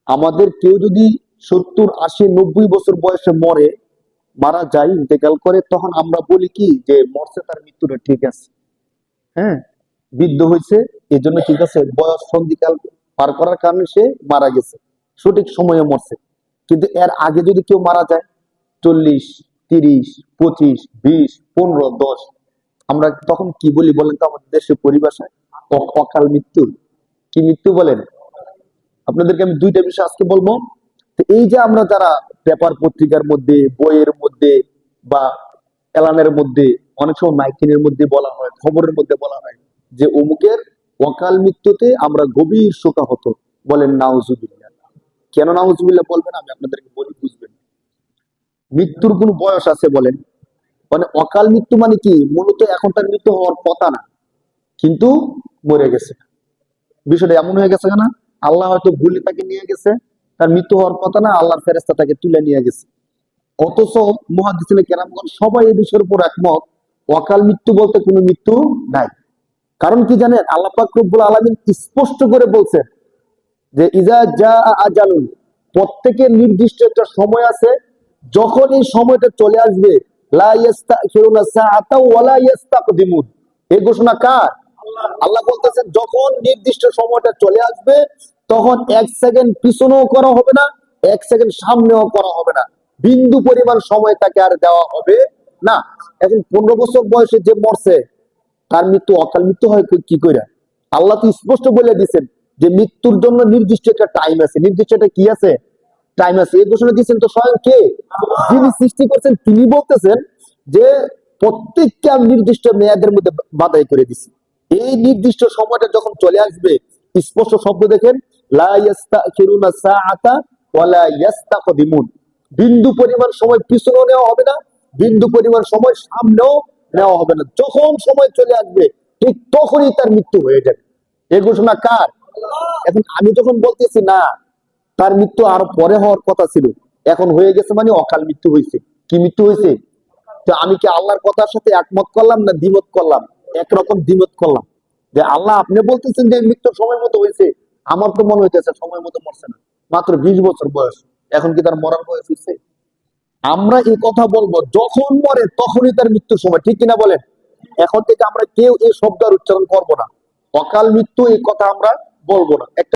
আমাদের কেউ যদি 70, 80, 90 বছর বয়সে মারা যায়, ইন্তেকাল করে, তখন আমরা বলি কি যে মরছে, তার মৃত্যুটা ঠিক আছে। হ্যাঁ, বৃদ্ধ হয়েছে, এই জন্য ঠিক আছে, বয়স সন্ধিকাল পার করার কারণে সে মারা গেছে, সঠিক সময়ে মরছে। কিন্তু এর আগে যদি কেউ মারা যায়, 40, 30, 25, 20, 15, 10, আমরা তখন কি বলি বলেন তো আমাদের দেশের পরিভাষায়? অকাল মৃত্যু। কি মৃত্যু বলেন? আপনাদেরকে আমি দুইটা বিষয় আজকে বলবো। তো এই যে আমরা যারা পেপার পত্রিকার মধ্যে, বইয়ের মধ্যে, বা এলানের মধ্যে, অনেক সময় মাইকিনের মধ্যে বলা হয়, খবরের মধ্যে বলা হয় যে অমুকের অকাল মৃত্যুতে আমরা গভীর শোকাহত, বলেন নাউজুবিল্লাহ। কেন নাউজুবিল্লাহ বলবেন আমি আপনাদেরকে বলি, বুঝবেন। মৃত্যুর কোন বয়স আছে বলেন? মানে অকাল মৃত্যু মানে কি? মূলত এখন তার মৃত্যু হওয়ার কথা না, কিন্তু মরে গেছে। বিষয়টা এমন হয়ে গেছে না, আল্লাহ হয়তো ভুলে তাকে নিয়ে গেছে, তার মৃত্যু হওয়ার কথা না, আল্লাহর ফেরেশতা তাকে তুলে নিয়ে গেছে। অথচ মুহাদ্দিসিনে কেরামগণ সবাই এই বিষয়ের উপর একমত, অকাল মৃত্যু বলতে কোনো মৃত্যু নাই। কারণ কি জানেন? আল্লাহ পাক রব্বুল আলামিন স্পষ্ট করে বলছেন যে ইজা জা আজালুন, প্রত্যেকের নির্দিষ্ট একটা সময় আছে, যখন এই সময়টা চলে আসবে, লা ইস্তাখিরুনা সাআতা ওয়ালা ইস্তাকদিমুন। এই ঘোষণা কার? আল্লাহ বলতেছেন যখন নির্দিষ্ট সময়টা চলে আসবে, তখন 1 সেকেন্ড পিছনেও করা হবে না, 1 সেকেন্ড সামনেও করা হবে না, বিন্দু পরিমাণ সময় তাকে আর দেওয়া হবে না। এখন 15 বছর বয়সে যে মরছে, তার মৃত্যু অকাল মৃত্যু হয় কি করে? আল্লাহ তো স্পষ্ট বলে দিচ্ছেন যে মৃত্যুর জন্য নির্দিষ্ট একটা টাইম আছে, নির্দিষ্ট একটা কি আছে? টাইম আছে। এই ঘোষণা দিচ্ছেন তো স্বয়ং কে? যিনি সৃষ্টি করছেন তিনি বলতেছেন যে প্রত্যেককে আমি নির্দিষ্ট মেয়াদের মধ্যে বাধাই করে দিছি। এই নির্দিষ্ট সময়টা যখন চলে আসবে, স্পষ্ট শব্দ দেখেন, লা ইস্তাখিরুনা সাআতা ওয়ালা ইস্তাকদিমুন। বিন্দু পরিমাণ সময় পিছনেও নেওয়া হবে না, বিন্দু পরিমাণ সময় সামনেও নেওয়া হবে না। যখন সময় চলে আসবে, ঠিক তখনই তার মৃত্যু হয়ে যাবে। এই ঘোষণা কার? এখন আমি যখন বলতেছি না, তার মৃত্যু আরো পরে হওয়ার কথা ছিল, এখন হয়ে গেছে, মানে অকাল মৃত্যু হয়েছে। কি মৃত্যু হয়েছে? তো আমি কি আল্লাহর কথার সাথে একমত করলাম না দ্বিমত করলাম? একরকম দ্বিমত করলাম। যে আল্লাহ আপনি বলতেছেন যে মৃত্যু সময় মতো হয়েছে, আমার তো মনে হইতেছে সময় মতো মরছে না, মাত্র 20 বছর বয়স, এখন কি তার মরার বয়স হয়েছে? আমরা এই কথা বলবো যখন মরে তখনই তার মৃত্যুর সময়, ঠিক কিনা বলেন? এখন থেকে আমরা কেউ এই শব্দ আর উচ্চারণ করবো না, অকাল মৃত্যু এই কথা আমরা বলবো না। একটা